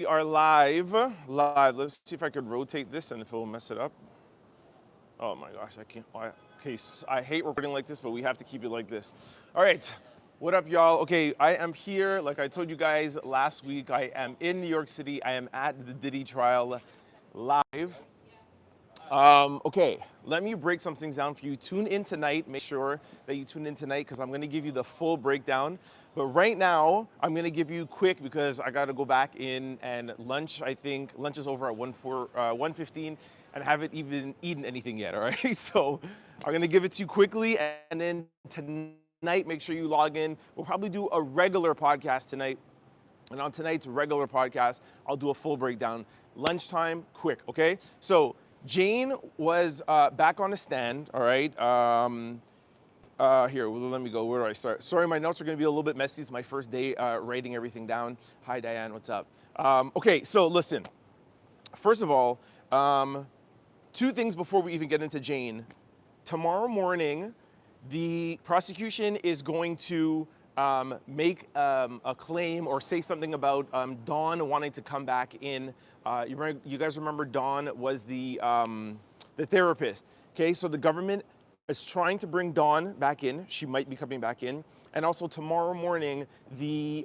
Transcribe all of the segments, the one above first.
We are live. Let's see if I could rotate this and if it'll mess it up. Oh my gosh, I can't. Okay, I hate recording like this, but we have to keep it like this. All right, what up, y'all? Okay, I am here. Like I told you guys last week, I am in New York City. I am at the Diddy trial live. Okay, let me break some things down for you. Tune in tonight. Make sure that you tune in tonight because I'm going to give you the full breakdown. But right now, I'm going to give you quick because I got to go back in and lunch. I think lunch is over at 1:15, and I haven't even eaten anything yet. All right, so I'm going to give it to you quickly, and then tonight, make sure you log in. We'll probably do a regular podcast tonight. And on tonight's regular podcast, I'll do a full breakdown. Lunchtime, quick, okay? So Jane was back on the stand, all right? Here, well, let me go. Where do I start? Sorry, my notes are going to be a little bit messy. It's my first day writing everything down. Hi, Diane, what's up? Okay, so listen. First of all, two things before we even get into Jane. Tomorrow morning, the prosecution is going to make a claim or say something about Dawn wanting to come back in. You guys remember Dawn was the therapist. Okay, so the government is trying to bring Dawn back in. She might be coming back in. And also tomorrow morning, Diddy's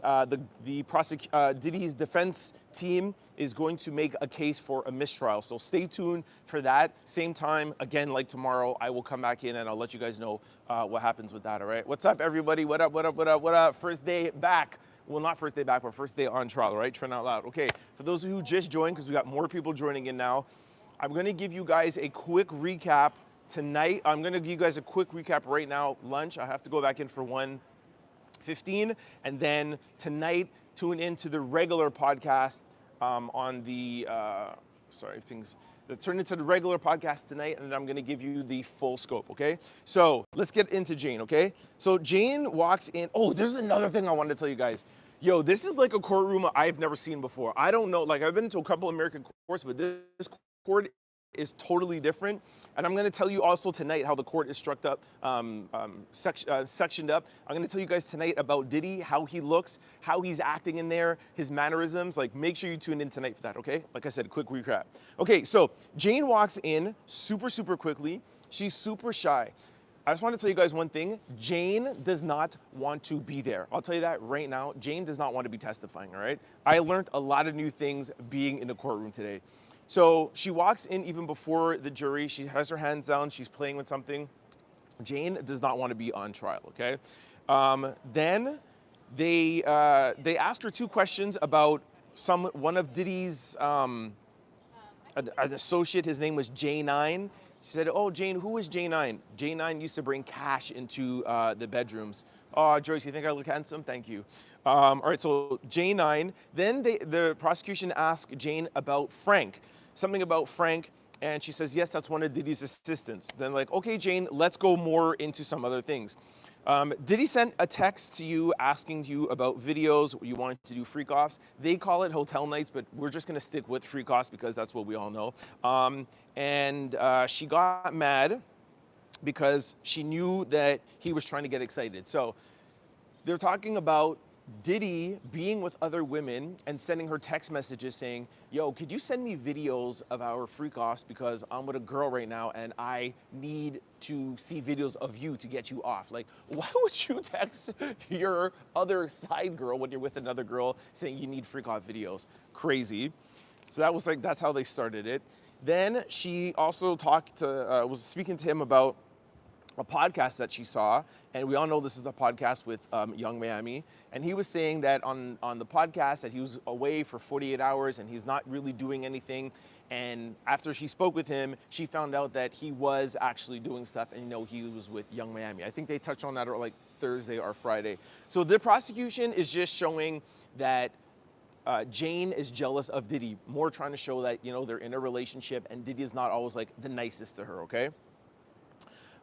defense team is going to make a case for a mistrial. So stay tuned for that. Same time, again, like tomorrow, I will come back in and I'll let you guys know what happens with that, all right? What's up, everybody? What up, what up, what up, what up? First day back. Well, not first day back, but first day on trial, all right? Trent out loud. Okay, for those who just joined, because we got more people joining in now, I'm gonna give you guys a quick recap tonight. I'm gonna give you guys a quick recap right now. Lunch, I have to go back in for 1:15, and then tonight, tune into the regular podcast on the, turn into the regular podcast tonight, and then I'm gonna give you the full scope, okay? So let's get into Jane, okay? So Jane walks in. Oh, there's another thing I wanted to tell you guys. Yo, this is like a courtroom I've never seen before. I don't know, like I've been to a couple American courts, but this court is totally different. And I'm going to tell you also tonight how the court is struck up, sectioned up. I'm going to tell you guys tonight about Diddy, how he looks, how he's acting in there, his mannerisms. Like, make sure you tune in tonight for that, okay? Like I said, quick recap. Okay, so Jane walks in super, super quickly. She's super shy. I just want to tell you guys one thing. Jane does not want to be there. I'll tell you that right now. Jane does not want to be testifying, all right? I learned a lot of new things being in the courtroom today. So she walks in even before the jury. She has her hands down. She's playing with something. Jane does not want to be on trial, okay? Then they ask her two questions about one of Diddy's, an associate. His name was J9. She said, oh, Jane, who is J9? J9 used to bring cash into the bedrooms. Oh, Joyce, you think I look handsome? Thank you. All right, so J9. Then the prosecution asked Jane about Frank, something about Frank, and she says, yes, that's one of Diddy's assistants. Then like, okay, Jane, let's go more into some other things. Diddy sent a text to you asking you about videos. You wanted to do freakoffs. They call it hotel nights, but we're just gonna stick with freakoffs because that's what we all know. She got mad because she knew that he was trying to get excited. So they're talking about Diddy being with other women and sending her text messages saying, yo, could you send me videos of our freak-offs because I'm with a girl right now and I need to see videos of you to get you off. Like, why would you text your other side girl when you're with another girl saying you need freak-off videos? Crazy. So that was like, that's how they started it. Then she also was speaking to him about a podcast that she saw, and we all know this is the podcast with Young Miami, and he was saying that on the podcast that he was away for 48 hours and he's not really doing anything, and after she spoke with him, she found out that he was actually doing stuff, and he was with Young Miami. I think they touched on that like Thursday or Friday. So the prosecution is just showing that Jane is jealous of Diddy, more trying to show that, they're in a relationship and Diddy is not always like the nicest to her, okay?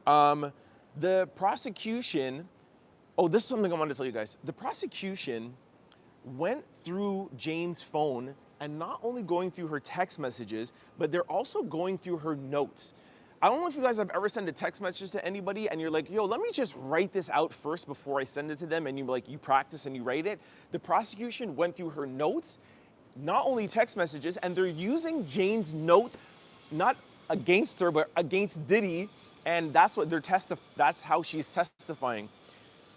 The prosecution, this is something I wanted to tell you guys. The prosecution went through Jane's phone and not only going through her text messages, but they're also going through her notes. I don't know if you guys have ever sent a text message to anybody and you're like, yo, let me just write this out first before I send it to them, and you practice and you write it. The prosecution went through her notes not only text messages, and they're using Jane's notes, not against her, but against Diddy, and that's what that's how she's testifying.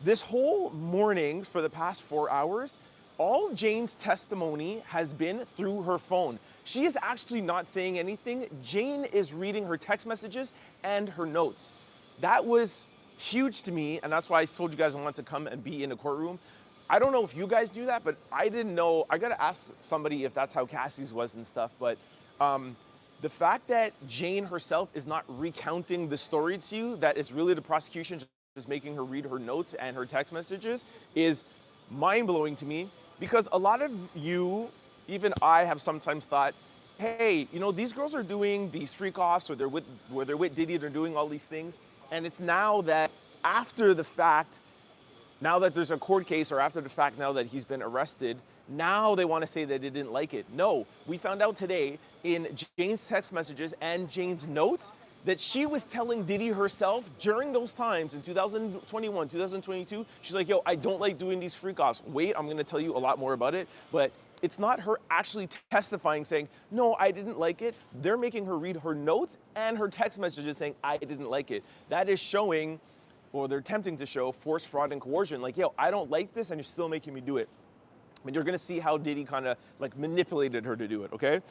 This whole morning, for the past 4 hours, all Jane's testimony has been through her phone. She is actually not saying anything. Jane is reading her text messages and her notes. That was huge to me, and that's why I told you guys I wanted to come and be in the courtroom. I don't know if you guys do that, but I didn't know. I gotta ask somebody if that's how Cassie's was and stuff, but the fact that Jane herself is not recounting the story to you, that is really the prosecution just making her read her notes and her text messages, is mind-blowing to me, because a lot of you, even I, have sometimes thought, hey, you know, these girls are doing these freak-offs, or they're with Diddy, they're doing all these things, and it's now that after the fact, now that there's a court case, or after the fact, now that he's been arrested, now they want to say that they didn't like it. No, we found out today in Jane's text messages and Jane's notes that she was telling Diddy herself during those times in 2021, 2022, she's like, yo, I don't like doing these freak-offs. Wait, I'm gonna tell you a lot more about it, but it's not her actually testifying saying, no, I didn't like it. They're making her read her notes and her text messages saying, I didn't like it. That is showing, or they're attempting to show, force, fraud, and coercion. Like, yo, I don't like this and you're still making me do it. And you're gonna see how Diddy kind of like manipulated her to do it, okay?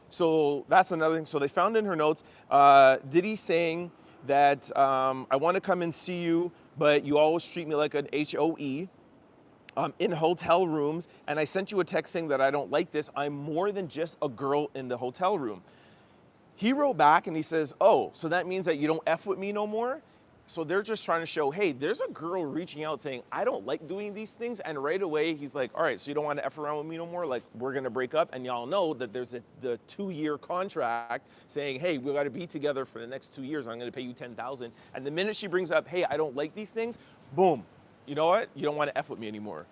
So that's another thing. So they found in her notes, Diddy saying that I wanna come and see you, but you always treat me like an HOE. In hotel rooms, and I sent you a text saying that I don't like this. I'm more than just a girl in the hotel room. He wrote back and he says, oh, so that means that you don't F with me no more? So they're just trying to show, hey, there's a girl reaching out saying, I don't like doing these things. And right away, he's like, all right, so you don't want to F around with me no more? Like, we're going to break up. And y'all know that there's the 2-year contract saying, hey, we got to be together for the next 2 years. I'm going to pay you $10,000. And the minute she brings up, hey, I don't like these things, boom. You know what? You don't want to F with me anymore.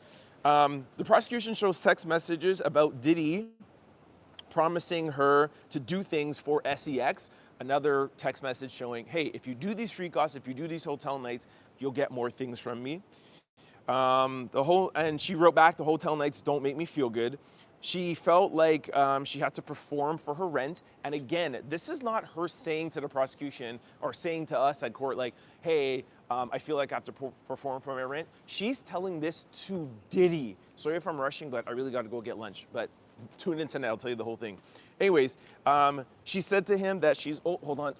The prosecution shows text messages about Diddy promising her to do things for SEX. Another text message showing, hey, if you do these freak-offs, if you do these hotel nights, you'll get more things from me. And she wrote back, the hotel nights don't make me feel good. She felt like she had to perform for her rent. And again, this is not her saying to the prosecution or saying to us at court, like, hey, I feel like I have to perform for my rent. She's telling this to Diddy. Sorry if I'm rushing, but I really got to go get lunch. But tune in tonight, I'll tell you the whole thing. Anyways, she said to him that she's, oh, hold on.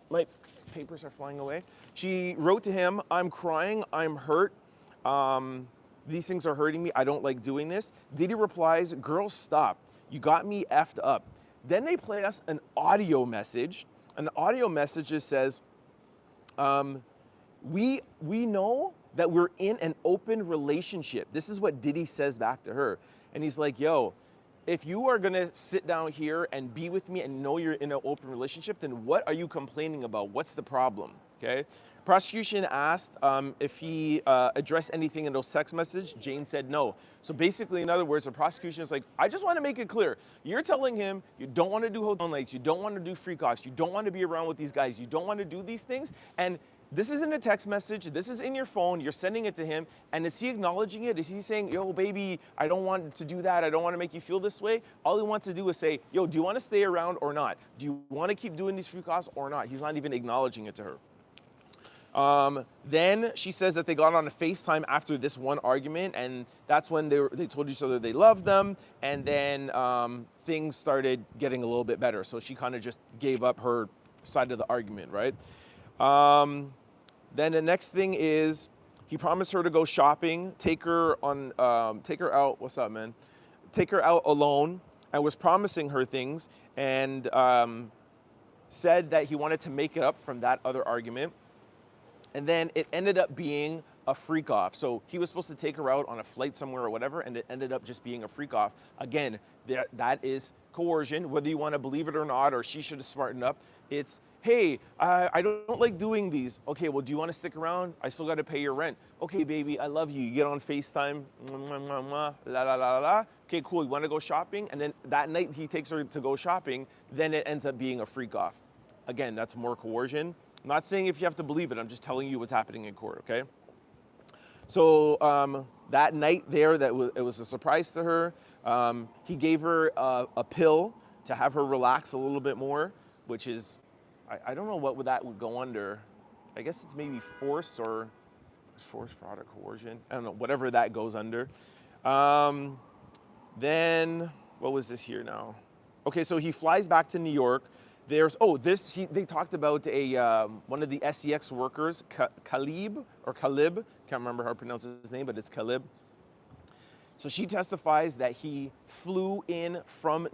My papers are flying away. She wrote to him, I'm crying, I'm hurt. These things are hurting me. I don't like doing this. Diddy replies, girl, stop. You got me effed up. Then they play us an audio message. An audio message just says, we know that we're in an open relationship. This is what Diddy says back to her. And he's like, yo, if you are gonna sit down here and be with me and know you're in an open relationship, then what are you complaining about? What's the problem, okay? Prosecution asked if he addressed anything in those text messages. Jane said no. So basically, in other words, the prosecution is like, I just want to make it clear. You're telling him you don't want to do hotel nights, you don't want to do freak-offs, you don't want to be around with these guys, you don't want to do these things, and this is in a text message, this is in your phone, you're sending it to him, and is he acknowledging it? Is he saying, yo, baby, I don't want to do that, I don't want to make you feel this way? All he wants to do is say, yo, do you want to stay around or not? Do you want to keep doing these freak-offs or not? He's not even acknowledging it to her. Then she says that they got on a FaceTime after this one argument, and that's when they told each other they loved them, and then things started getting a little bit better. So she kind of just gave up her side of the argument, right? Then the next thing is he promised her to go shopping, take her out. What's up, man? Take her out alone, and was promising her things, and said that he wanted to make it up from that other argument. And then it ended up being a freak-off. So he was supposed to take her out on a flight somewhere or whatever, and it ended up just being a freak-off. Again, that is coercion, whether you want to believe it or not, or she should have smartened up. It's, hey, I don't like doing these. Okay, well, do you want to stick around? I still got to pay your rent. Okay, baby, I love you. You get on FaceTime, mwah, mwah, mwah, la, la, la, la. Okay, cool, you want to go shopping? And then that night he takes her to go shopping, then it ends up being a freak-off. Again, that's more coercion. I'm not saying if you have to believe it, I'm just telling you what's happening in court, okay? So that night there, it was a surprise to her. He gave her a pill to have her relax a little bit more, which is, I don't know what that would go under. I guess it's maybe force or force, fraud, or coercion. I don't know, whatever that goes under. Then, what was this here now? Okay, so he flies back to New York. There's, they talked about one of the SEX workers, Khalib, can't remember how to pronounce his name, but it's Khalib. So she testifies that he flew in from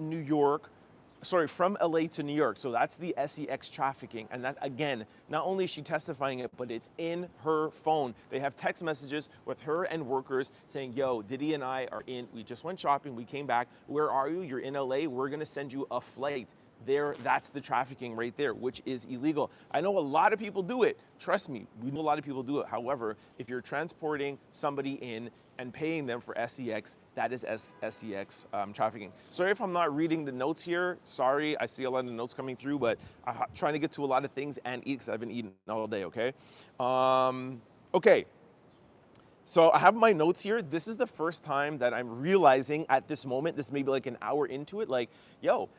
from LA to New York. So that's the SEX trafficking. And that, again, not only is she testifying it, but it's in her phone. They have text messages with her and workers saying, yo, Diddy and I are we just went shopping, we came back. Where are you? You're in LA. We're gonna send you a flight. That's the trafficking right there, which is illegal. I know a lot of people do it. Trust me, we know a lot of people do it. However, if you're transporting somebody in and paying them for SEX, that is SEX trafficking. Sorry if I'm not reading the notes here. Sorry, I see a lot of the notes coming through, but I'm trying to get to a lot of things and eat because I've been eating all day, okay? Okay, so I have my notes here. This is the first time that I'm realizing at this moment, this may be like an hour into it, like, yo,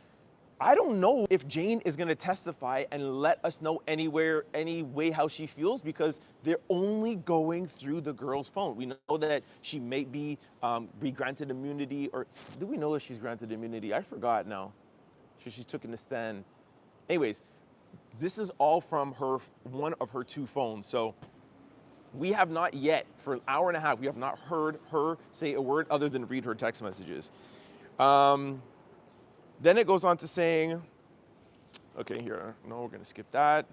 I don't know if Jane is gonna testify and let us know any way how she feels, because they're only going through the girl's phone. We know that she may be granted immunity, or do we know if she's granted immunity? I forgot now. She's taking the stand. Anyways, this is all from one of her two phones. So we have not yet, for an hour and a half, we have not heard her say a word other than read her text messages. Then it goes on to saying, okay, here, no, we're gonna skip that.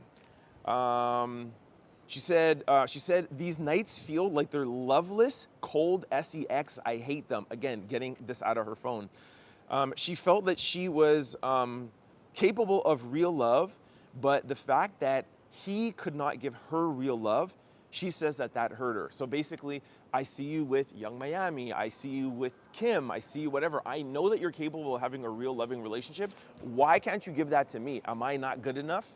She said, these nights feel like they're loveless, cold SEX, I hate them. Again, getting this out of her phone. She felt that she was capable of real love, but the fact that he could not give her real love, she says that hurt her. So basically, I see you with Young Miami, I see you with Kim, I see you whatever. I know that you're capable of having a real loving relationship. Why can't you give that to me? Am I not good enough?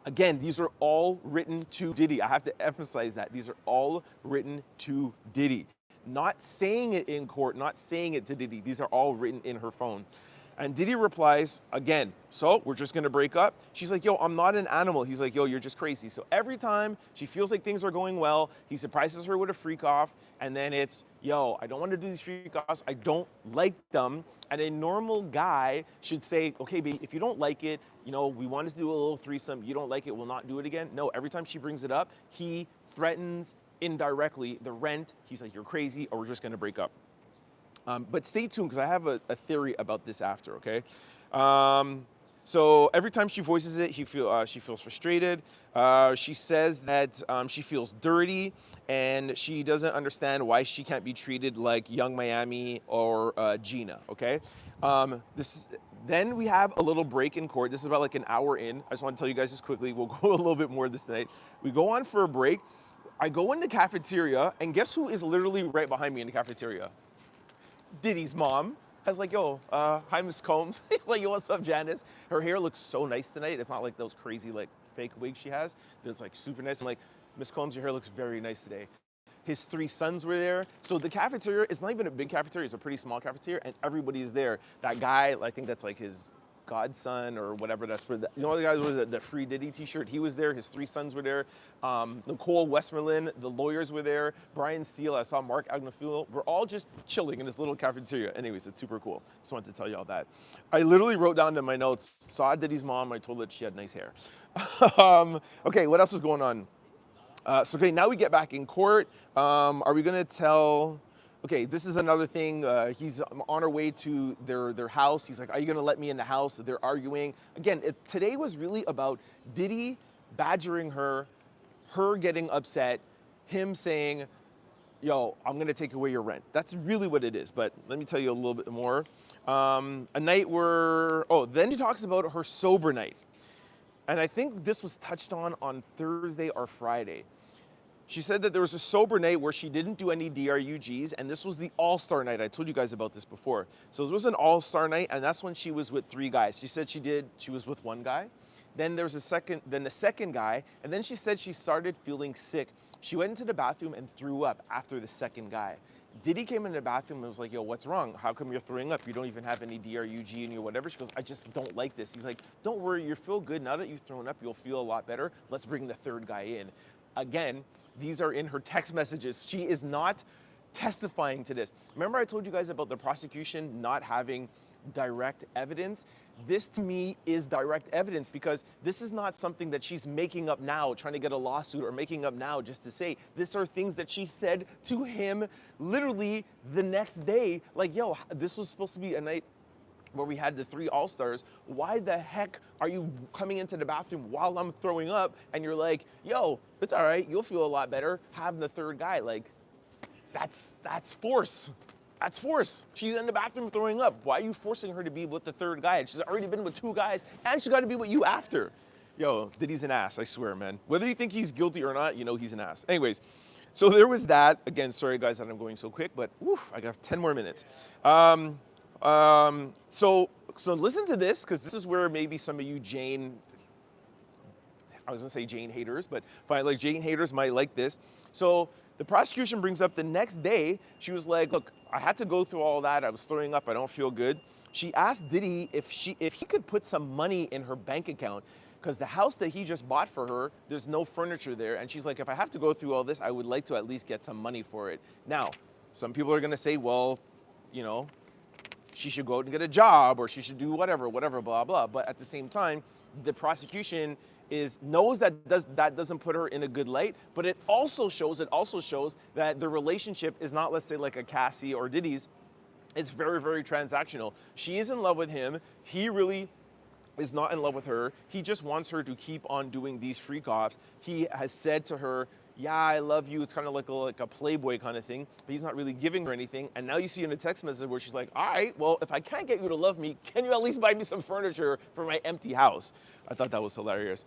Again, these are all written to Diddy. I have to emphasize that. These are all written to Diddy. Not saying it in court, not saying it to Diddy. These are all written in her phone. And Diddy replies, again, so we're just gonna break up? She's like, yo, I'm not an animal. He's like, yo, you're just crazy. So every time she feels like things are going well, he surprises her with a freak off, and then it's, yo, I don't wanna do these freak offs, I don't like them. And a normal guy should say, okay, babe, if you don't like it, you know, we wanted to do a little threesome, you don't like it, we'll not do it again. No, every time she brings it up, he threatens indirectly the rent. He's like, you're crazy, or we're just gonna break up. But stay tuned, because I have a theory about this after, okay? So every time she voices it, she feels frustrated. She says that she feels dirty, and she doesn't understand why she can't be treated like Young Miami or Gina, okay? Then we have a little break in court. This is about like an hour in. I just want to tell you guys this quickly. We'll go a little bit more this night. We go on for a break. I go in the cafeteria, and guess who is literally right behind me in the cafeteria? Diddy's mom. I was like, yo, hi, Miss Combs. Like, yo, what's up, Janice? Her hair looks so nice tonight. It's not like those crazy, like, fake wigs she has. It's, like, super nice. I'm like, Miss Combs, your hair looks very nice today. His three sons were there. So the cafeteria, it's not even a big cafeteria. It's a pretty small cafeteria, and everybody's there. That guy, I think that's, like, his godson or whatever. That's for the, you know, the guy with the Free Diddy t-shirt. He was there. His three sons were there. Nicole Westmoreland, the lawyers were there. Brian Steele, I saw Mark Agnefulo. We're all just chilling in this little cafeteria. Anyways, it's super cool. Just wanted to tell you all that. I literally wrote down in my notes, saw Diddy's mom. I told her that she had nice hair. Okay, what else is going on? So okay, now we get back in court. Are we gonna tell? Okay, this is another thing. He's on her way to their house. He's like, are you gonna let me in the house? They're arguing. Again, today was really about Diddy badgering her getting upset, him saying, yo, I'm gonna take away your rent. That's really what it is, but let me tell you a little bit more. A night where, then he talks about her sober night. And I think this was touched on Thursday or Friday. She said that there was a sober night where she didn't do any DRUGs, and this was the all-star night. I told you guys about this before. So it was an all-star night, and that's when she was with three guys. She said she was with one guy, then there was the second guy, and then she said she started feeling sick. She went into the bathroom and threw up after the second guy. Diddy came in the bathroom and was like, yo, what's wrong? How come you're throwing up? You don't even have any DRUG in you, whatever. She goes, I just don't like this. He's like, don't worry, you feel good. Now that you've thrown up, you'll feel a lot better. Let's bring the third guy in. Again, these are in her text messages. She is not testifying to this. Remember I told you guys about the prosecution not having direct evidence? This to me is direct evidence, because this is not something that she's making up now, trying to get a lawsuit, or making up now just to say. These are things that she said to him literally the next day. Like, yo, this was supposed to be a night where we had the 3 all-stars. Why the heck are you coming into the bathroom while I'm throwing up? And you're like, yo, it's all right, you'll feel a lot better having the third guy. Like, that's force. That's force. She's in the bathroom throwing up. Why are you forcing her to be with the third guy? She's already been with 2 guys, and she's got to be with you after. Yo, Diddy's an ass, I swear, man. Whether you think he's guilty or not, you know he's an ass. Anyways, so there was that. Again, sorry guys that I'm going so quick, but whew, I got 10 more minutes. So listen to this, because this is where maybe some of you I was gonna say Jane haters, but fine, like Jane haters might like this. So the prosecution brings up the next day, she was like, look, I had to go through all that. I was throwing up, I don't feel good. She asked Diddy if he could put some money in her bank account, because the house that he just bought for her, there's no furniture there. And she's like, if I have to go through all this, I would like to at least get some money for it. Now, some people are gonna say, well, you know, she should go out and get a job, or she should do whatever, blah, blah. But at the same time, the prosecution knows that doesn't put her in a good light, but it also shows that the relationship is not, let's say, like a Cassie or Diddy's. It's very, very transactional. She is in love with him. He really is not in love with her. He just wants her to keep on doing these freak-offs. He has said to her, yeah, I love you. It's kind of like a Playboy kind of thing, but he's not really giving her anything. And now you see in a text message where she's like, all right, well, if I can't get you to love me, can you at least buy me some furniture for my empty house? I thought that was hilarious.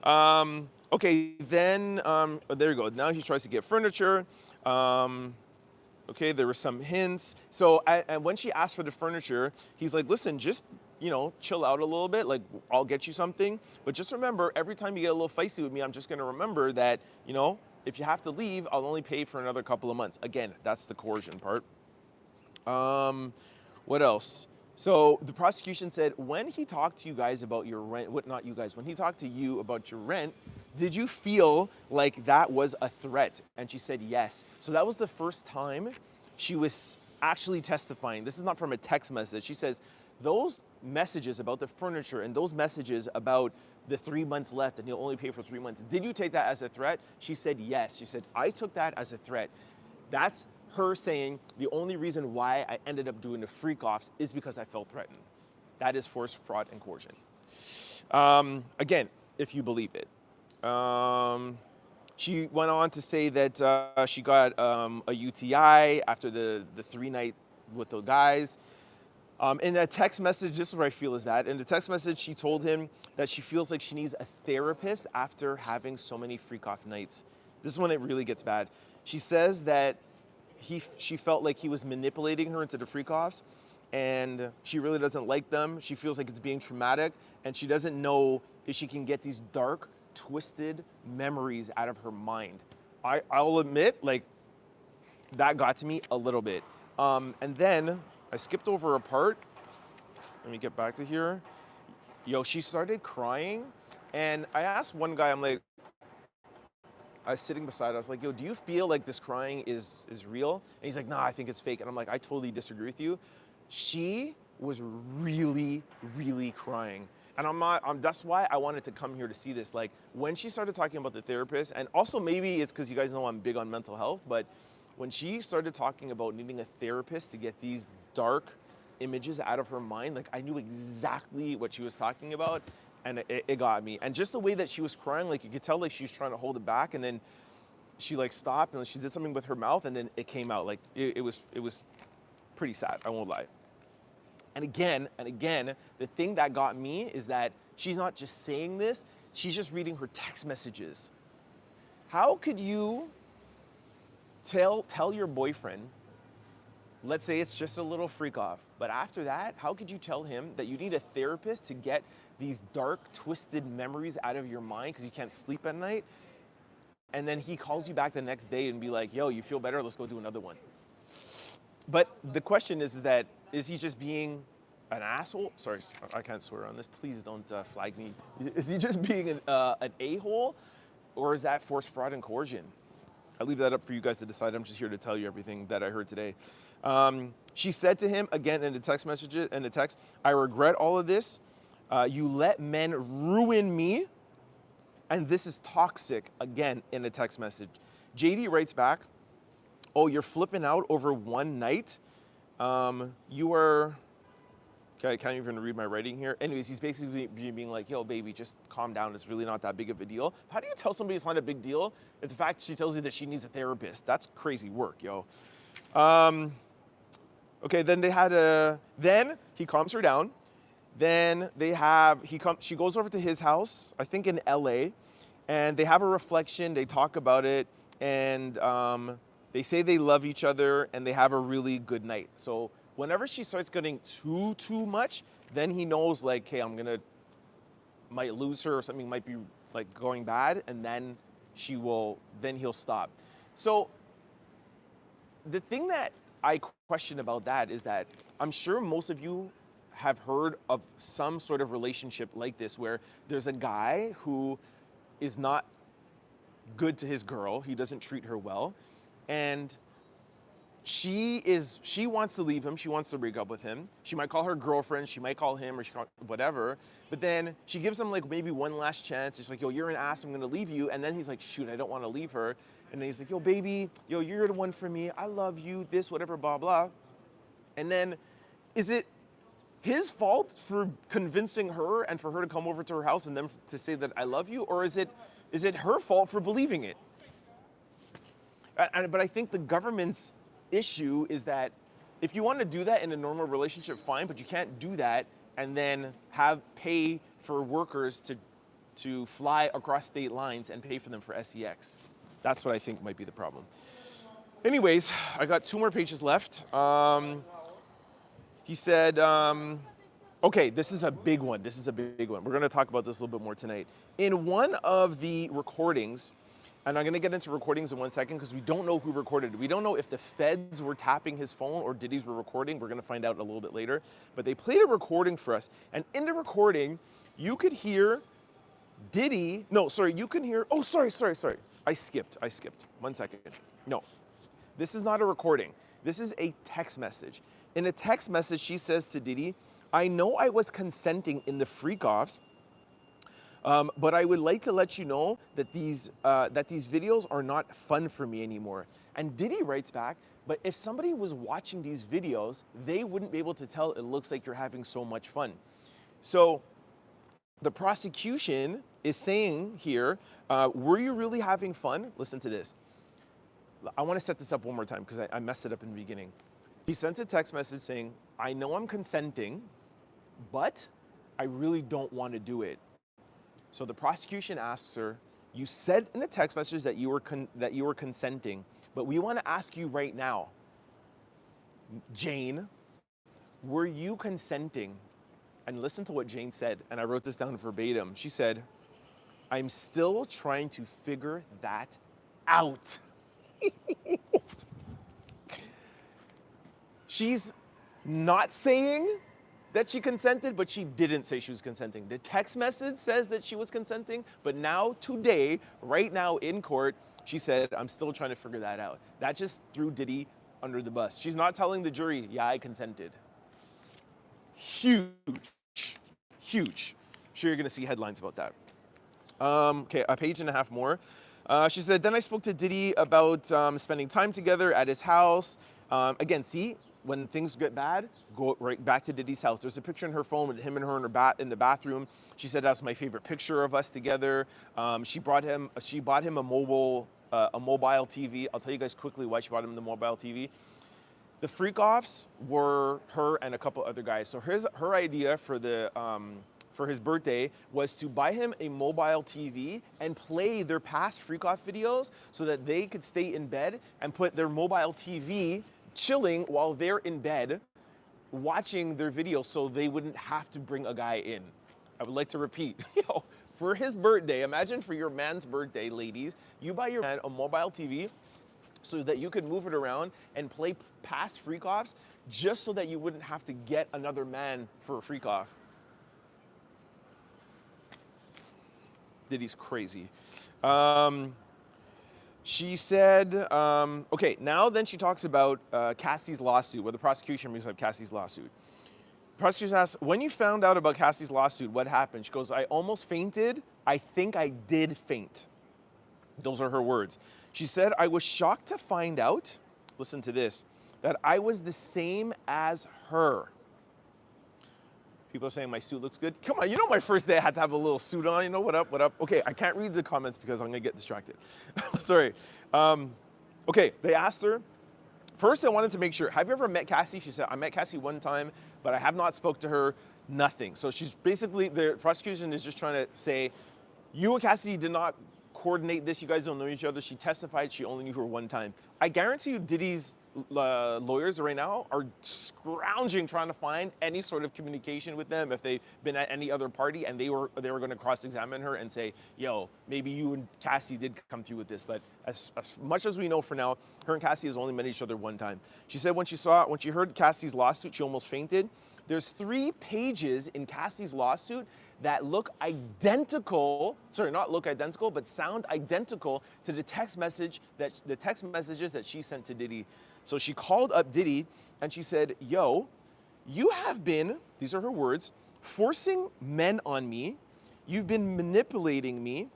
Okay, then, there you go. Now he tries to get furniture. Okay, there were some hints. So, and when she asked for the furniture, he's like, listen, just, you know, chill out a little bit. Like, I'll get you something. But just remember, every time you get a little feisty with me, I'm just going to remember that, you know, if you have to leave, I'll only pay for another couple of months. Again, that's the coercion part. What else? So the prosecution said, when he talked to you guys about your rent, not you guys, when he talked to you about your rent, did you feel like that was a threat? And she said yes. So that was the first time she was actually testifying. This is not from a text message. She says, those messages about the furniture and those messages about the 3 months left and you'll only pay for 3 months, did you take that as a threat? She said yes. She said, I took that as a threat. That's her saying the only reason why I ended up doing the freak-offs is because I felt threatened. That is force, fraud, and coercion. Again, if you believe it. She went on to say that she got a UTI after the 3-night with the guys. In that text message, this is where I feel is bad. In the text message, she told him that she feels like she needs a therapist after having so many freak-off nights. This is when it really gets bad. She says that she felt like he was manipulating her into the freak-offs, and she really doesn't like them. She feels like it's being traumatic, and she doesn't know if she can get these dark, twisted memories out of her mind. I'll admit, like, that got to me a little bit. And then I skipped over a part. Let me get back to here. Yo, she started crying, and I asked one guy, I'm like, I was sitting beside her, I was like, yo, do you feel like this crying is real? And he's like, nah, I think it's fake. And I'm like, I totally disagree with you. She was really, really crying. And that's why I wanted to come here to see this. Like, when she started talking about the therapist, and also maybe it's because you guys know I'm big on mental health, but when she started talking about needing a therapist to get these dark images out of her mind, like, I knew exactly what she was talking about, and it got me. And just the way that she was crying, like, you could tell like she was trying to hold it back, and then she like stopped and she did something with her mouth, and then it came out. Like, it was pretty sad, I won't lie. And again, the thing that got me is that she's not just saying this, she's just reading her text messages. How could you tell your boyfriend, let's say it's just a little freak off, but after that, how could you tell him that you need a therapist to get these dark, twisted memories out of your mind because you can't sleep at night? and then he calls you back the next day and be like, yo, you feel better? Let's go do another one. But the question is that, is he just being an asshole? Sorry, I can't swear on this. Please don't flag me. Is he just being an a-hole, or is that forced fraud and coercion? I leave that up for you guys to decide. I'm just here to tell you everything that I heard today. She said to him, again in the text messages, in the text, I regret all of this. You let men ruin me. And this is toxic, again, in a text message. JD writes back, oh, you're flipping out over one night? You are, okay, I can't even read my writing here. Anyways, he's basically being like, yo, baby, just calm down. It's really not that big of a deal. How do you tell somebody it's not a big deal if the fact she tells you that she needs a therapist? That's crazy work, yo. Okay, then then he calms her down. Then she goes over to his house, I think in LA, and they have a reflection, they talk about it, and they say they love each other, and they have a really good night. So whenever she starts getting too much, then he knows like, hey, might lose her or something might be like going bad, and then he'll stop. So the thing that I question about that is that I'm sure most of you have heard of some sort of relationship like this where there's a guy who is not good to his girl, he doesn't treat her well, and she wants to leave him, she wants to break up with him. She might call her girlfriend, she might call him, or she call whatever, but then she gives him like maybe one last chance. She's like, yo, you're an ass, I'm gonna leave you. And then he's like, shoot, I don't wanna leave her. And then he's like, yo, baby, yo, you're the one for me, I love you, this, whatever, blah, blah. And then, is it his fault for convincing her and for her to come over to her house and then to say that I love you? Or is it her fault for believing it? But I think the government's issue is that if you want to do that in a normal relationship, fine, but you can't do that and then pay for workers to fly across state lines and pay for them for SEX. That's what I think might be the problem. Anyways, I got 2 more pages left. He said, okay, this is a big one. We're gonna talk about this a little bit more tonight. In one of the recordings, and I'm gonna get into recordings in 1 second because we don't know who recorded it. We don't know if the feds were tapping his phone or Diddy's were recording. We're gonna find out a little bit later. But they played a recording for us. And in the recording, you could hear Diddy, no, sorry, you can hear, oh, sorry. I skipped. 1 second. No, this is not a recording. This is a text message. In a text message, she says to Diddy, I know I was consenting in the freakoffs, but I would like to let you know that these videos are not fun for me anymore. And Diddy writes back, but if somebody was watching these videos, they wouldn't be able to tell it looks like you're having so much fun. So the prosecution is saying here, were you really having fun? Listen to this. I want to set this up one more time because I messed it up in the beginning. He sent a text message saying, I know I'm consenting, but I really don't want to do it. So the prosecution asks her, you said in the text message that you were consenting, but we want to ask you right now, Jane, were you consenting? And listen to what Jane said, and I wrote this down verbatim. She said, I'm still trying to figure that out. She's not saying that she consented, but she didn't say she was consenting. The text message says that she was consenting, but now today, right now in court, she said, I'm still trying to figure that out. That just threw Diddy under the bus. She's not telling the jury, yeah, I consented. Huge. Sure, you're gonna see headlines about that. Okay, a page and a half more. She said, then I spoke to Diddy about spending time together at his house. Again, see, when things get bad, go right back to Diddy's house. There's a picture in her phone with him and her in the bathroom. She said that's my favorite picture of us together. She bought him a mobile TV. I'll tell you guys quickly why she bought him the mobile TV. The freakoffs were her and a couple other guys. So her idea for his birthday was to buy him a mobile TV and play their past freakoff videos so that they could stay in bed and put their mobile TV chilling while they're in bed watching their videos so they wouldn't have to bring a guy in. I would like to repeat, For his birthday, imagine for your man's birthday, ladies, you buy your man a mobile TV so that you could move it around and play past freakoffs just so that you wouldn't have to get another man for a freakoff. Diddy's crazy. She said, okay, now then she talks about Cassie's lawsuit, what the prosecution brings up Cassie's lawsuit. Prosecution asks, when you found out about Cassie's lawsuit, what happened? She goes, I almost fainted. I think I did faint. Those are her words. She said, I was shocked to find out, listen to this, that I was the same as her. People are saying my suit looks good. Come on, you know my first day I had to have a little suit on, you know, what up, what up? Okay, I can't read the comments because I'm gonna get distracted. Sorry. Okay, they asked her, first I wanted to make sure, have you ever met Cassie? She said, I met Cassie one time, but I have not spoke to her, nothing. So she's basically, the prosecution is just trying to say, you and Cassie did not coordinate this, you guys don't know each other. She testified she only knew her one time. I guarantee you Diddy's lawyers right now are scrounging trying to find any sort of communication with them if they've been at any other party and they were going to cross-examine her and say, yo, maybe you and Cassie did come through with this. But as much as we know for now, her and Cassie has only met each other one time. She said when she heard Cassie's lawsuit, she almost fainted. There's 3 pages in Cassie's lawsuit that look identical, sorry, not look identical, but sound identical to the text messages that she sent to Diddy. So she called up Diddy and she said, yo, you have been, these are her words, forcing men on me. You've been manipulating me,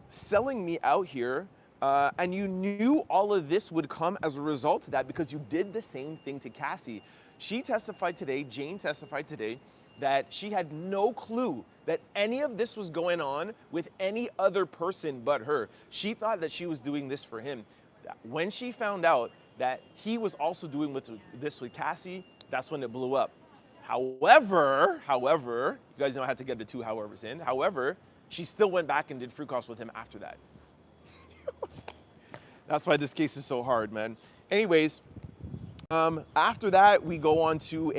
selling me out here, and you knew all of this would come as a result of that because you did the same thing to Cassie. She testified today, Jane testified today, that she had no clue that any of this was going on with any other person but her. She thought that she was doing this for him. When she found out that he was also doing this with Cassie, that's when it blew up. However, you guys know I had to get the 2 howevers in. However, she still went back and did freakoffs with him after that. That's why this case is so hard, man. Anyways, after that, we go on to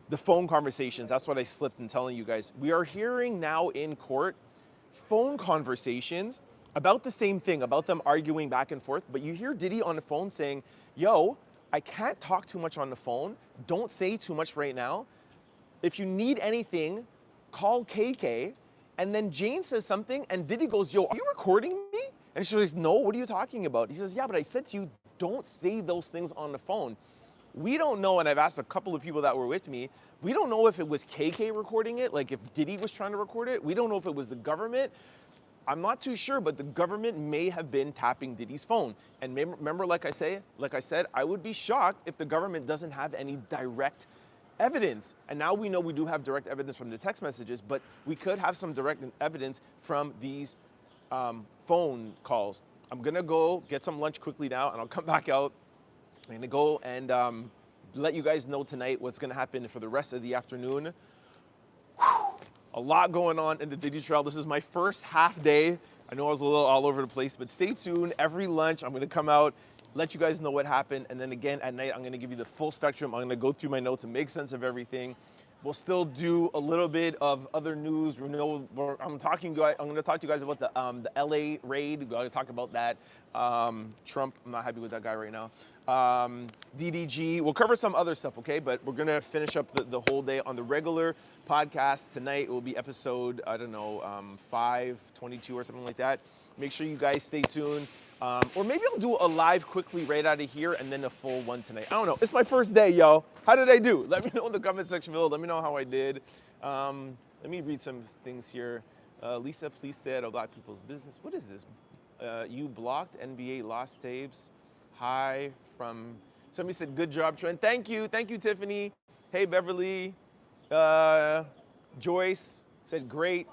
the phone conversations. That's what I slipped in telling you guys. We are hearing now in court phone conversations about the same thing, about them arguing back and forth. But you hear Diddy on the phone saying, yo, I can't talk too much on the phone. Don't say too much right now. If you need anything, call KK. And then Jane says something and Diddy goes, yo, are you recording me? And she goes, no, what are you talking about? He says, yeah, but I said to you, don't say those things on the phone. We don't know, and I've asked a couple of people that were with me, we don't know if it was KK recording it, like if Diddy was trying to record it. We don't know if it was the government. I'm not too sure, but the government may have been tapping Diddy's phone. And remember, like I said, I would be shocked if the government doesn't have any direct evidence. And now we know we do have direct evidence from the text messages, but we could have some direct evidence from these phone calls. I'm gonna go get some lunch quickly now, and I'll come back out. I'm gonna go and let you guys know tonight what's gonna happen for the rest of the afternoon. Whew. A lot going on in the Diddy trial. This is my first half day. I know I was a little all over the place, but stay tuned. Every lunch, I'm gonna come out, let you guys know what happened, and then again at night, I'm gonna give you the full spectrum. I'm gonna go through my notes and make sense of everything. We'll still do a little bit of other news. I'm gonna talk to you guys about the LA raid. We're gonna talk about that. Trump, I'm not happy with that guy right now. DDG, we'll cover some other stuff, okay? But we're gonna finish up the whole day on the regular podcast. Tonight it will be episode, 522 or something like that. Make sure you guys stay tuned. Or maybe I'll do a live quickly right out of here and then a full one tonight. I don't know. It's my first day, yo. How did I do? Let me know in the comment section below. Let me know how I did. Let me read some things here. Lisa, please stay out of Black people's business. What is this? You blocked NBA lost tapes. Hi from, somebody said, good job, Trent. Thank you, Tiffany. Hey, Beverly. Joyce said, great.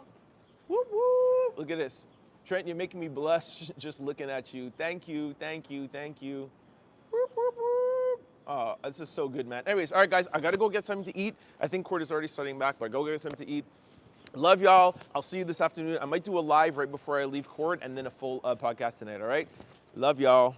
Whoop, whoop. Look at this. Trent, you're making me blush just looking at you. Thank you. Whoop, whoop, whoop. Oh, this is so good, man. Anyways, all right, guys, I gotta go get something to eat. I think court is already starting back, but go get something to eat. Love y'all. I'll see you this afternoon. I might do a live right before I leave court and then a full podcast tonight, all right? Love y'all.